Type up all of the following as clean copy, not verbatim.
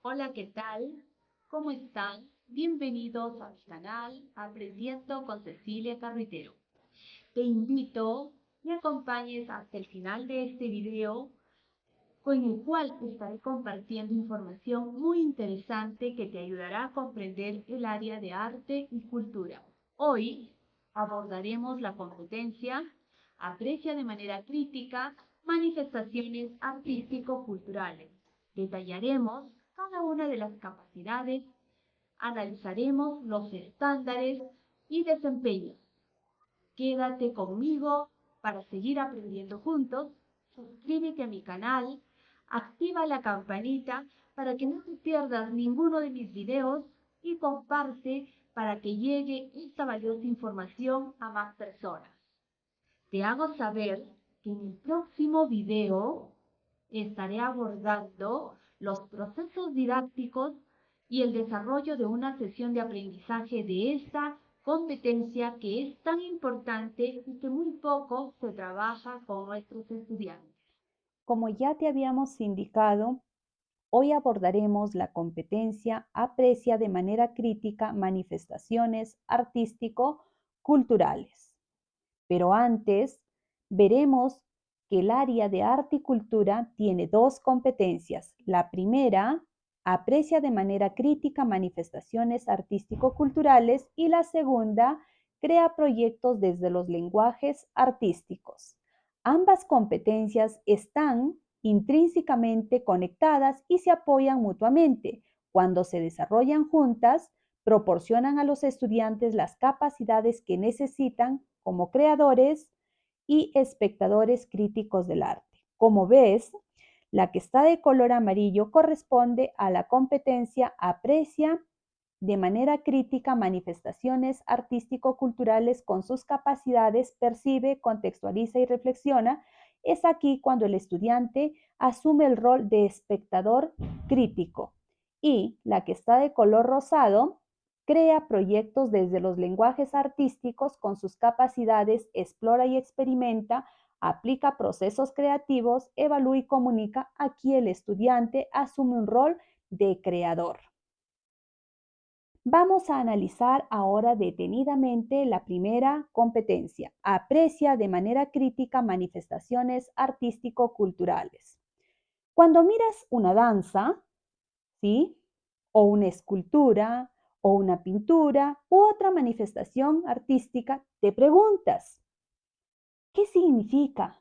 Hola, ¿qué tal? ¿Cómo están? Bienvenidos a mi canal Aprendiendo con Cecilia Carretero. Te invito a me acompañes hasta el final de este video con el cual estaré compartiendo información muy interesante que te ayudará a comprender el área de arte y cultura. Hoy abordaremos la competencia Aprecia de manera crítica manifestaciones artístico-culturales. Detallaremos cada una de las capacidades, analizaremos los estándares y desempeños. Quédate conmigo para seguir aprendiendo juntos. Suscríbete a mi canal, activa la campanita para que no te pierdas ninguno de mis videos y comparte para que llegue esta valiosa información a más personas. Te hago saber que en el próximo video estaré abordando los procesos didácticos y el desarrollo de una sesión de aprendizaje de esta competencia que es tan importante y que muy poco se trabaja con nuestros estudiantes. Como ya te habíamos indicado, hoy abordaremos la competencia Aprecia de manera crítica manifestaciones artístico-culturales. Pero antes, veremos que el área de arte y cultura tiene dos competencias. La primera, aprecia de manera crítica manifestaciones artístico-culturales y la segunda, crea proyectos desde los lenguajes artísticos. Ambas competencias están intrínsecamente conectadas y se apoyan mutuamente. Cuando se desarrollan juntas, proporcionan a los estudiantes las capacidades que necesitan como creadores y espectadores críticos del arte. Como ves, la que está de color amarillo corresponde a la competencia aprecia de manera crítica manifestaciones artístico-culturales con sus capacidades, percibe, contextualiza y reflexiona. Es aquí cuando el estudiante asume el rol de espectador crítico. Y la que está de color rosado crea proyectos desde los lenguajes artísticos con sus capacidades, explora y experimenta, aplica procesos creativos, evalúa y comunica. Aquí el estudiante asume un rol de creador. Vamos a analizar ahora detenidamente la primera competencia. Aprecia de manera crítica manifestaciones artístico-culturales. Cuando miras una danza, ¿sí? O una escultura, o una pintura, u otra manifestación artística, te preguntas, ¿qué significa?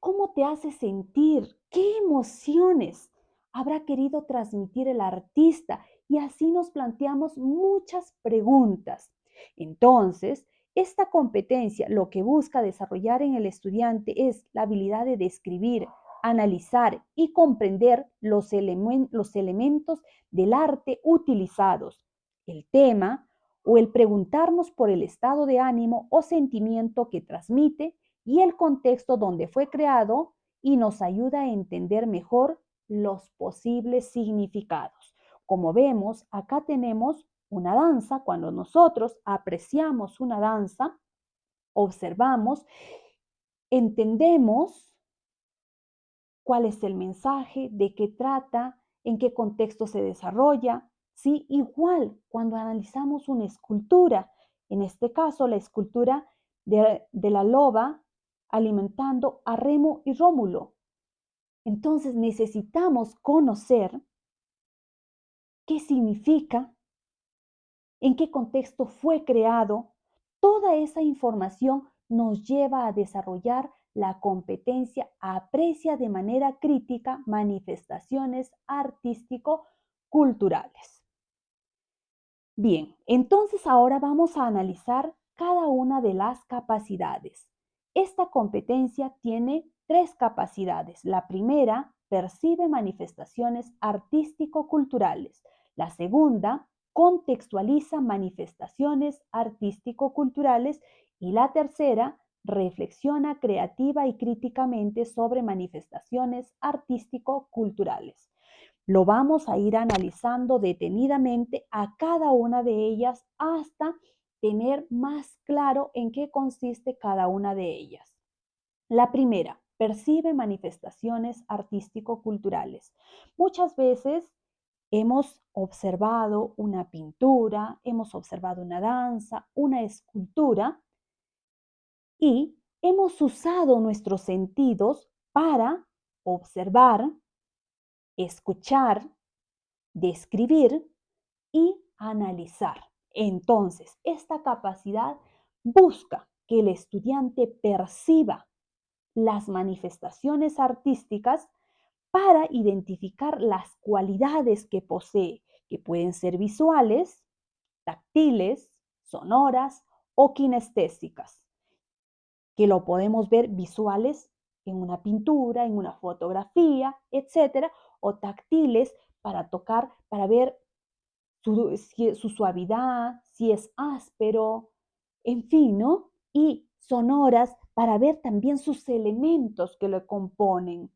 ¿Cómo te hace sentir? ¿Qué emociones habrá querido transmitir el artista? Y así nos planteamos muchas preguntas. Entonces, esta competencia lo que busca desarrollar en el estudiante es la habilidad de describir, analizar y comprender los elementos del arte utilizados, el tema o el preguntarnos por el estado de ánimo o sentimiento que transmite y el contexto donde fue creado y nos ayuda a entender mejor los posibles significados. Como vemos, acá tenemos una danza. Cuando nosotros apreciamos una danza, observamos, entendemos cuál es el mensaje, de qué trata, en qué contexto se desarrolla. ¿Sí? Igual cuando analizamos una escultura, en este caso la escultura de la loba alimentando a Remo y Rómulo. Entonces necesitamos conocer qué significa, en qué contexto fue creado. Toda esa información nos lleva a desarrollar la competencia aprecia de manera crítica manifestaciones artístico-culturales. Bien, entonces ahora vamos a analizar cada una de las capacidades. Esta competencia tiene tres capacidades. La primera, percibe manifestaciones artístico-culturales. La segunda, contextualiza manifestaciones artístico-culturales. Y la tercera, reflexiona creativa y críticamente sobre manifestaciones artístico-culturales. Lo vamos a ir analizando detenidamente a cada una de ellas hasta tener más claro en qué consiste cada una de ellas. La primera, percibe manifestaciones artístico-culturales. Muchas veces hemos observado una pintura, hemos observado una danza, una escultura y hemos usado nuestros sentidos para observar, escuchar, describir y analizar. Entonces, esta capacidad busca que el estudiante perciba las manifestaciones artísticas para identificar las cualidades que posee, que pueden ser visuales, táctiles, sonoras o kinestésicas, que lo podemos ver visuales en una pintura, en una fotografía, etcétera, o táctiles para tocar, para ver su suavidad, si es áspero, en fin, ¿no? Y sonoras para ver también sus elementos que lo componen.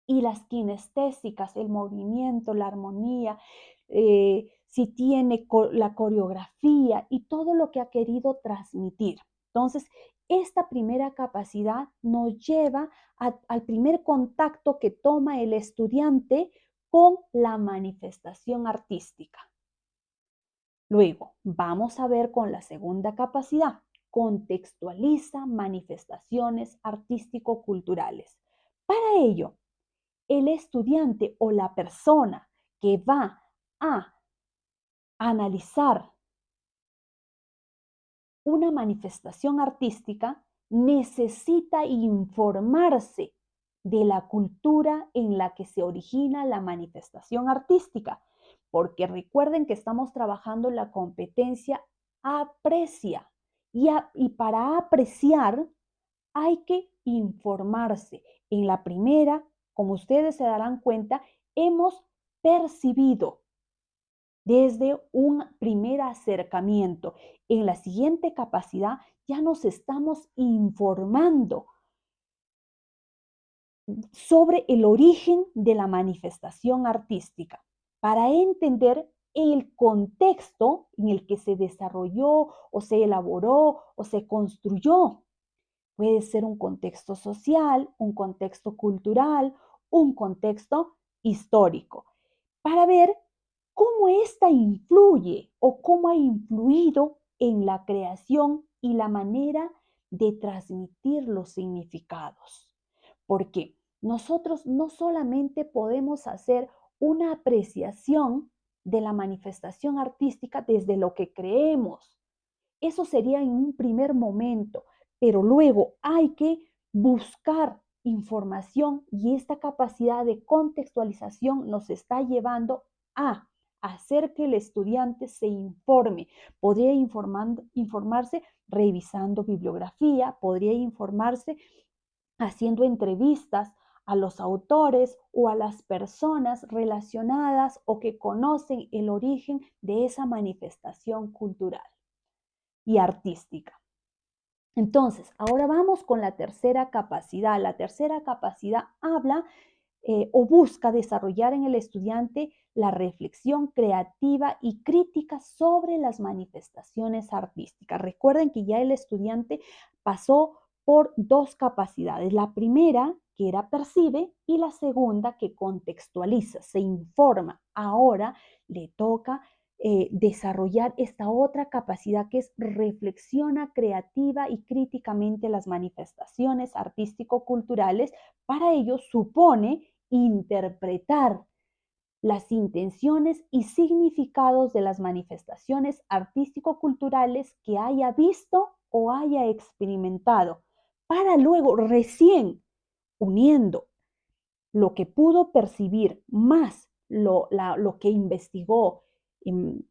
Y las kinestésicas, el movimiento, la armonía, si tiene la coreografía y todo lo que ha querido transmitir. Entonces, esta primera capacidad nos lleva al primer contacto que toma el estudiante con la manifestación artística. Luego, vamos a ver con la segunda capacidad. Contextualiza manifestaciones artístico-culturales. Para ello, el estudiante o la persona que va a analizar una manifestación artística necesita informarse de la cultura en la que se origina la manifestación artística, porque recuerden que estamos trabajando la competencia aprecia y para apreciar hay que informarse. En la primera, como ustedes se darán cuenta, hemos percibido desde un primer acercamiento. En la siguiente capacidad ya nos estamos informando sobre el origen de la manifestación artística para entender el contexto en el que se desarrolló o se elaboró o se construyó. Puede ser un contexto social, un contexto cultural, un contexto histórico, para ver cómo ésta influye o cómo ha influido en la creación y la manera de transmitir los significados. Porque nosotros no solamente podemos hacer una apreciación de la manifestación artística desde lo que creemos. Eso sería en un primer momento, pero luego hay que buscar información y esta capacidad de contextualización nos está llevando a hacer que el estudiante se informe. Podría informarse revisando bibliografía, podría informarse haciendo entrevistas a los autores o a las personas relacionadas o que conocen el origen de esa manifestación cultural y artística. Entonces, ahora vamos con la tercera capacidad. La tercera capacidad habla o busca desarrollar en el estudiante la reflexión creativa y crítica sobre las manifestaciones artísticas. Recuerden que ya el estudiante pasó por dos capacidades. La primera, que era percibe, y la segunda, que contextualiza, se informa. Ahora le toca desarrollar esta otra capacidad que es reflexiona creativa y críticamente las manifestaciones artístico-culturales. Para ello supone interpretar las intenciones y significados de las manifestaciones artístico-culturales que haya visto o haya experimentado, para luego recién uniendo lo que pudo percibir más lo que investigó en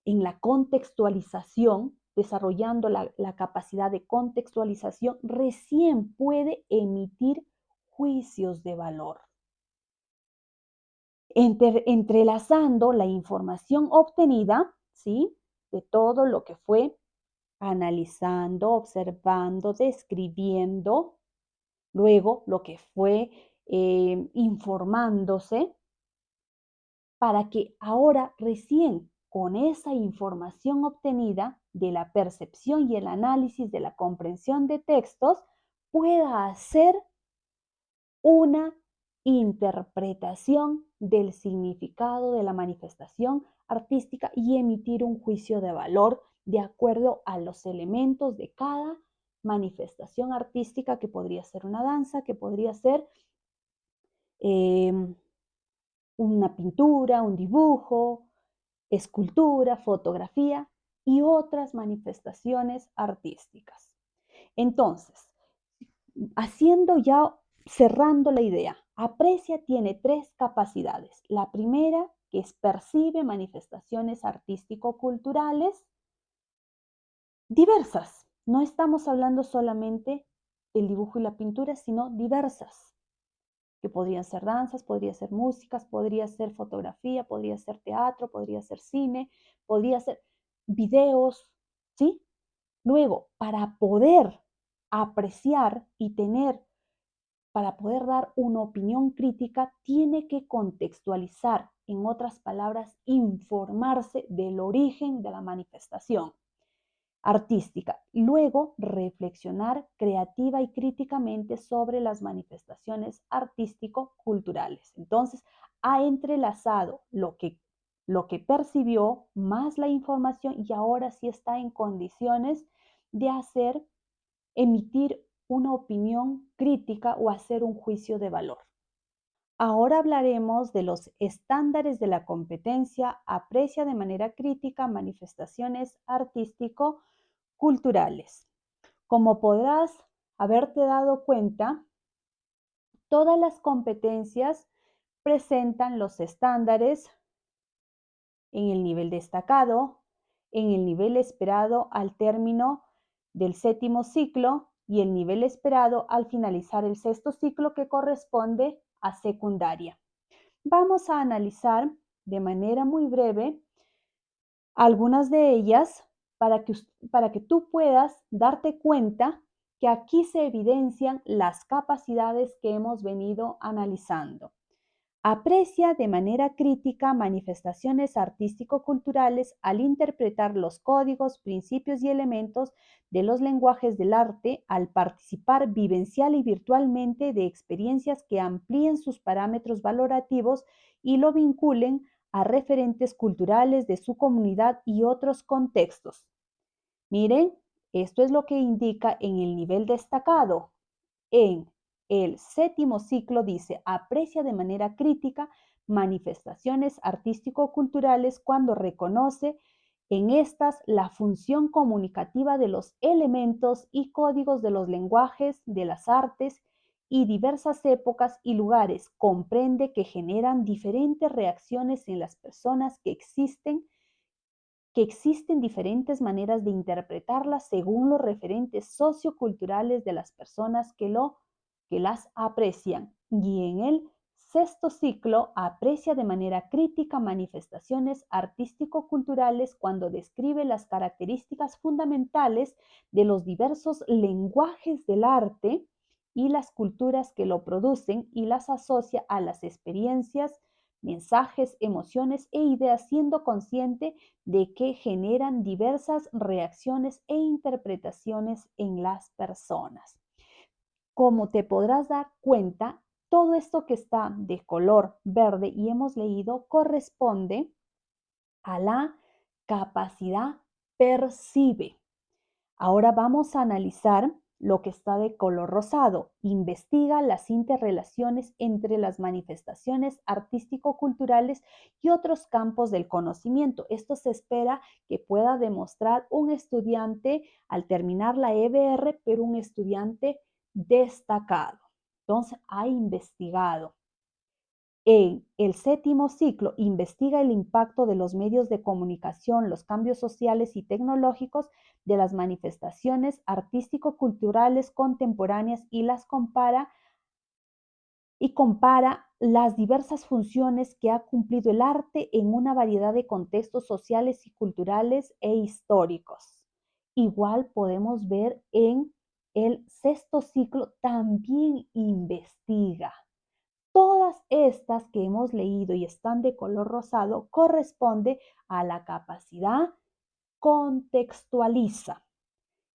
la contextualización, desarrollando la capacidad de contextualización, recién puede emitir juicios de valor. Entrelazando la información obtenida, ¿sí?, de todo lo que fue analizando, observando, describiendo, luego lo que fue informándose, para que ahora recién con esa información obtenida de la percepción y el análisis de la comprensión de textos pueda hacer una interpretación del significado de la manifestación artística y emitir un juicio de valor de acuerdo a los elementos de cada manifestación artística, que podría ser una danza, que podría ser eh, una pintura, un dibujo, escultura, fotografía y otras manifestaciones artísticas. Entonces, cerrando la idea, Aprecia tiene tres capacidades. La primera, que es percibe manifestaciones artístico-culturales diversas. No estamos hablando solamente del dibujo y la pintura, sino diversas, que podrían ser danzas, podría ser músicas, podría ser fotografía, podría ser teatro, podría ser cine, podría ser videos, ¿sí? Luego, para poder apreciar y para poder dar una opinión crítica, tiene que contextualizar, en otras palabras, informarse del origen de la manifestación artística. Luego, reflexionar creativa y críticamente sobre las manifestaciones artístico-culturales. Entonces, ha entrelazado lo que percibió más la información y ahora sí está en condiciones de emitir una opinión crítica o hacer un juicio de valor. Ahora hablaremos de los estándares de la competencia. Aprecia de manera crítica manifestaciones artístico-culturales. Como podrás haberte dado cuenta, todas las competencias presentan los estándares en el nivel destacado, en el nivel esperado al término del séptimo ciclo y el nivel esperado al finalizar el sexto ciclo, que corresponde a secundaria. Vamos a analizar de manera muy breve algunas de ellas para que tú puedas darte cuenta que aquí se evidencian las capacidades que hemos venido analizando. Aprecia de manera crítica manifestaciones artístico-culturales al interpretar los códigos, principios y elementos de los lenguajes del arte, al participar vivencial y virtualmente de experiencias que amplíen sus parámetros valorativos y lo vinculen a referentes culturales de su comunidad y otros contextos. Miren, esto es lo que indica en el nivel destacado. En el séptimo ciclo dice, aprecia de manera crítica manifestaciones artístico-culturales cuando reconoce en estas la función comunicativa de los elementos y códigos de los lenguajes, de las artes y diversas épocas y lugares. Comprende que generan diferentes reacciones en las personas, que existen diferentes maneras de interpretarlas según los referentes socioculturales de las personas que las aprecian. Y en el sexto ciclo aprecia de manera crítica manifestaciones artístico-culturales cuando describe las características fundamentales de los diversos lenguajes del arte y las culturas que lo producen y las asocia a las experiencias, mensajes, emociones e ideas, siendo consciente de que generan diversas reacciones e interpretaciones en las personas. Como te podrás dar cuenta, todo esto que está de color verde y hemos leído corresponde a la capacidad percibe. Ahora vamos a analizar lo que está de color rosado. Investiga las interrelaciones entre las manifestaciones artístico-culturales y otros campos del conocimiento. Esto se espera que pueda demostrar un estudiante al terminar la EBR, pero un estudiante destacado. Entonces, ha investigado. En el séptimo ciclo, investiga el impacto de los medios de comunicación, los cambios sociales y tecnológicos de las manifestaciones artístico-culturales contemporáneas y compara las diversas funciones que ha cumplido el arte en una variedad de contextos sociales y culturales e históricos. Igual podemos ver en el sexto ciclo, también investiga. Todas estas que hemos leído y están de color rosado corresponde a la capacidad contextualiza.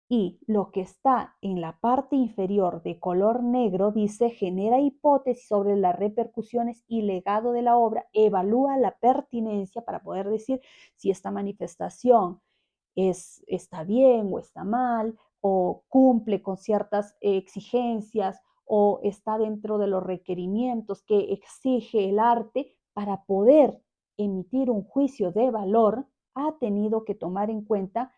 Y lo que está en la parte inferior de color negro dice, genera hipótesis sobre las repercusiones y legado de la obra, evalúa la pertinencia para poder decir si esta manifestación está bien o está mal, o cumple con ciertas exigencias, o está dentro de los requerimientos que exige el arte. Para poder emitir un juicio de valor, ha tenido que tomar en cuenta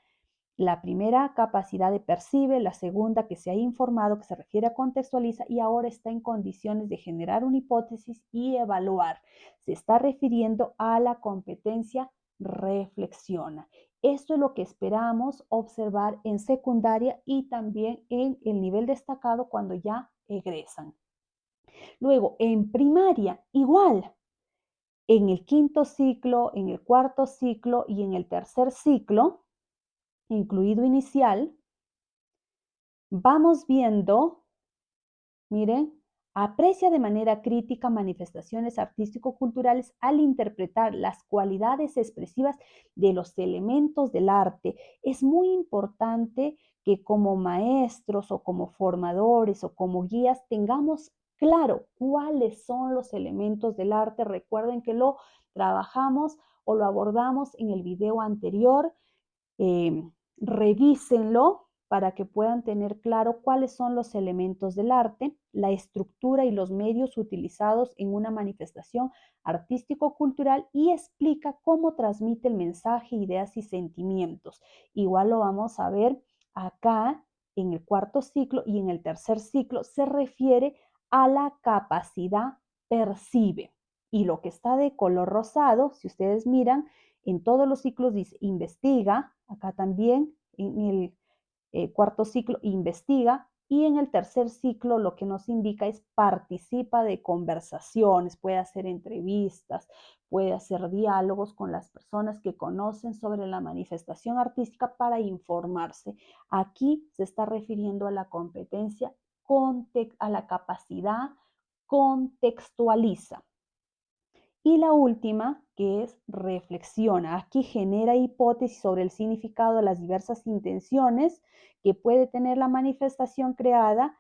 la primera, capacidad de percibe; la segunda, que se ha informado, que se refiere a contextualiza, y ahora está en condiciones de generar una hipótesis y evaluar. Se está refiriendo a la competencia reflexiona. Esto es lo que esperamos observar en secundaria y también en el nivel destacado cuando ya egresan. Luego, en primaria, igual. En el quinto ciclo, en el cuarto ciclo y en el tercer ciclo, incluido inicial, vamos viendo, miren, aprecia de manera crítica manifestaciones artístico-culturales al interpretar las cualidades expresivas de los elementos del arte. Es muy importante que como maestros o como formadores o como guías tengamos claro cuáles son los elementos del arte. Recuerden que lo trabajamos o lo abordamos en el video anterior. Revísenlo para que puedan tener claro cuáles son los elementos del arte, la estructura y los medios utilizados en una manifestación artístico-cultural, y explica cómo transmite el mensaje, ideas y sentimientos. Igual lo vamos a ver acá en el cuarto ciclo, y en el tercer ciclo se refiere a la capacidad percibe. Y lo que está de color rosado, si ustedes miran, en todos los ciclos dice investiga, acá también en el cuarto ciclo investiga, y en el tercer ciclo lo que nos indica es participa de conversaciones, puede hacer entrevistas, puede hacer diálogos con las personas que conocen sobre la manifestación artística para informarse. Aquí se está refiriendo a la competencia, a la capacidad contextualiza. Y la última, que es reflexiona. Aquí genera hipótesis sobre el significado de las diversas intenciones que puede tener la manifestación creada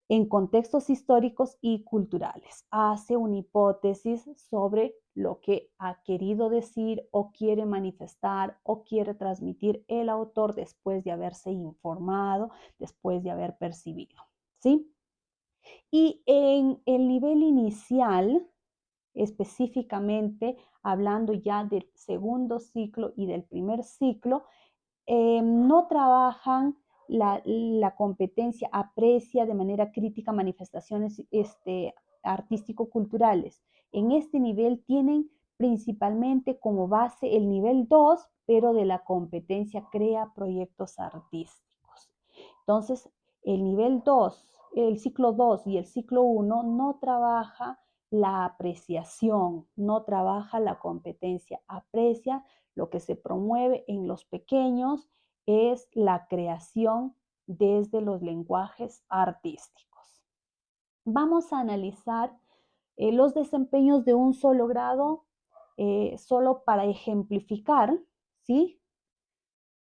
en contextos históricos y culturales. Hace una hipótesis sobre lo que ha querido decir o quiere manifestar o quiere transmitir el autor después de haberse informado, después de haber percibido. ¿Sí? Y en el nivel inicial, específicamente hablando ya del segundo ciclo y del primer ciclo, no trabajan la competencia, aprecia de manera crítica manifestaciones artístico-culturales. En este nivel tienen principalmente como base el nivel 2, pero de la competencia crea proyectos artísticos. Entonces, el nivel 2, el ciclo 2 y el ciclo 1 no trabaja la apreciación, no trabaja la competencia, aprecia. Lo que se promueve en los pequeños es la creación desde los lenguajes artísticos. Vamos a analizar los desempeños de un solo grado, solo para ejemplificar, ¿sí?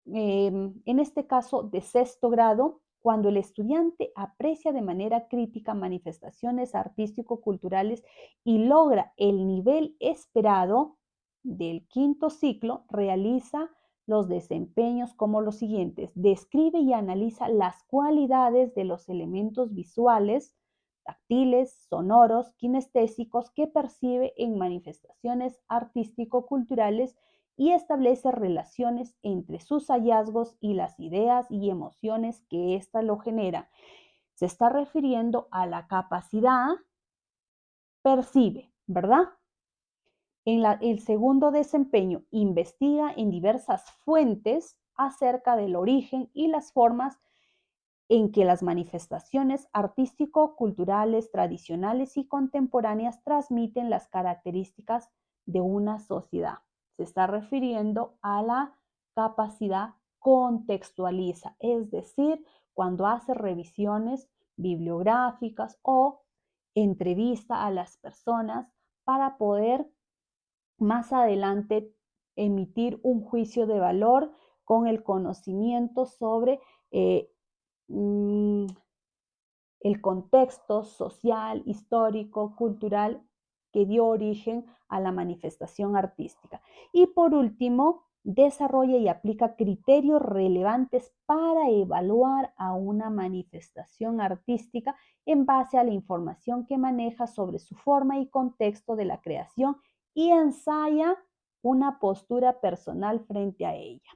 En este caso de sexto grado, cuando el estudiante aprecia de manera crítica manifestaciones artístico-culturales y logra el nivel esperado del quinto ciclo, realiza los desempeños como los siguientes: describe y analiza las cualidades de los elementos visuales, táctiles, sonoros, kinestésicos que percibe en manifestaciones artístico-culturales y establece relaciones entre sus hallazgos y las ideas y emociones que ésta lo genera. Se está refiriendo a la capacidad percibe, ¿verdad? En el segundo desempeño, investiga en diversas fuentes acerca del origen y las formas en que las manifestaciones artístico-culturales tradicionales y contemporáneas transmiten las características de una sociedad. Se está refiriendo a la capacidad contextualiza, es decir, cuando hace revisiones bibliográficas o entrevista a las personas para poder más adelante emitir un juicio de valor con el conocimiento sobre eh, mm, el contexto social, histórico, cultural que dio origen a la manifestación artística. Y por último, desarrolla y aplica criterios relevantes para evaluar a una manifestación artística en base a la información que maneja sobre su forma y contexto de la creación y ensaya una postura personal frente a ella.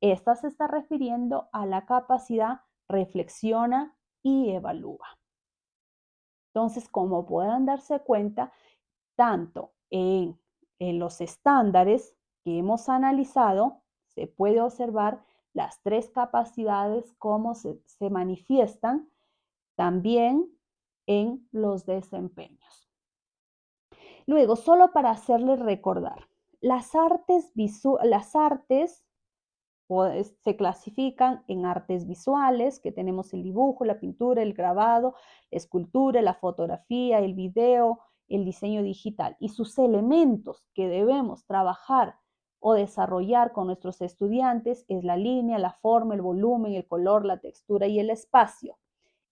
Esta se está refiriendo a la capacidad reflexiona y evalúa. Entonces, como podrán darse cuenta, tanto en los estándares que hemos analizado, se puede observar las tres capacidades, cómo se manifiestan también en los desempeños. Luego, solo para hacerles recordar, las artes se clasifican en artes visuales, que tenemos el dibujo, la pintura, el grabado, la escultura, la fotografía, el video, el diseño digital y sus elementos que debemos trabajar o desarrollar con nuestros estudiantes es la línea, la forma, el volumen, el color, la textura y el espacio.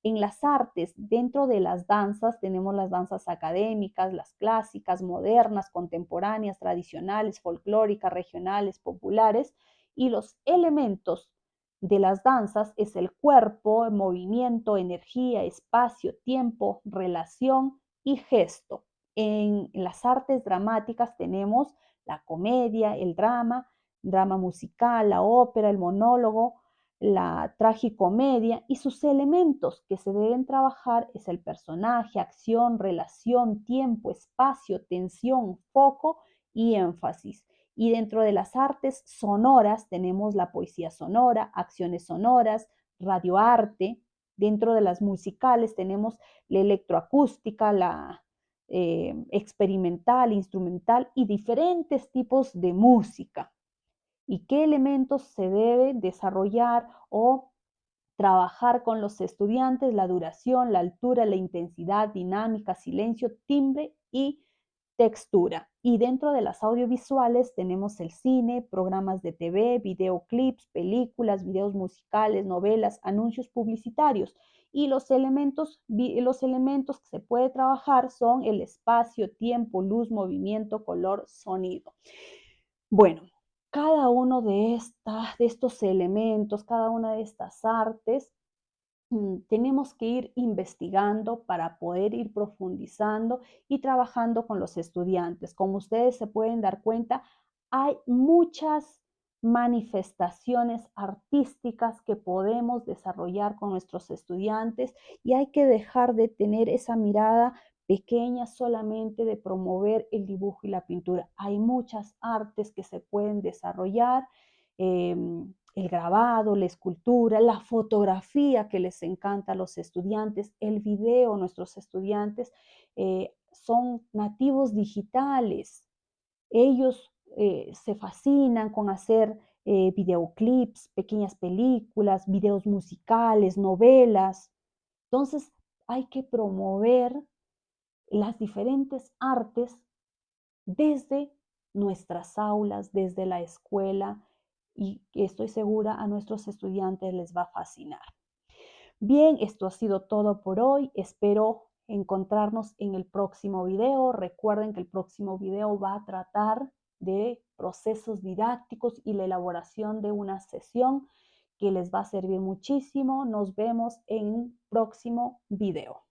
En las artes, dentro de las danzas, tenemos las danzas académicas, las clásicas, modernas, contemporáneas, tradicionales, folclóricas, regionales, populares, y los elementos de las danzas es el cuerpo, movimiento, energía, espacio, tiempo, relación y gesto. En las artes dramáticas tenemos la comedia, el drama musical, la ópera, el monólogo, la tragicomedia y sus elementos que se deben trabajar es el personaje, acción, relación, tiempo, espacio, tensión, foco y énfasis. Y dentro de las artes sonoras tenemos la poesía sonora, acciones sonoras, radioarte. Dentro de las musicales tenemos la electroacústica, la experimental, instrumental y diferentes tipos de música y qué elementos se debe desarrollar o trabajar con los estudiantes, la duración, la altura, la intensidad, dinámica, silencio, timbre y textura. Y dentro de las audiovisuales tenemos el cine, programas de TV, videoclips, películas, videos musicales, novelas, anuncios publicitarios. Y los elementos que se puede trabajar son el espacio, tiempo, luz, movimiento, color, sonido. Bueno, cada uno de estos elementos, cada una de estas artes, tenemos que ir investigando para poder ir profundizando y trabajando con los estudiantes. Como ustedes se pueden dar cuenta, hay muchas manifestaciones artísticas que podemos desarrollar con nuestros estudiantes y hay que dejar de tener esa mirada pequeña solamente de promover el dibujo y la pintura. Hay muchas artes que se pueden desarrollar. El grabado, la escultura, la fotografía que les encanta a los estudiantes, el video, nuestros estudiantes son nativos digitales. Ellos se fascinan con hacer videoclips, pequeñas películas, videos musicales, novelas. Entonces hay que promover las diferentes artes desde nuestras aulas, desde la escuela, y estoy segura a nuestros estudiantes les va a fascinar. Bien, esto ha sido todo por hoy. Espero encontrarnos en el próximo video. Recuerden que el próximo video va a tratar de procesos didácticos y la elaboración de una sesión que les va a servir muchísimo. Nos vemos en un próximo video.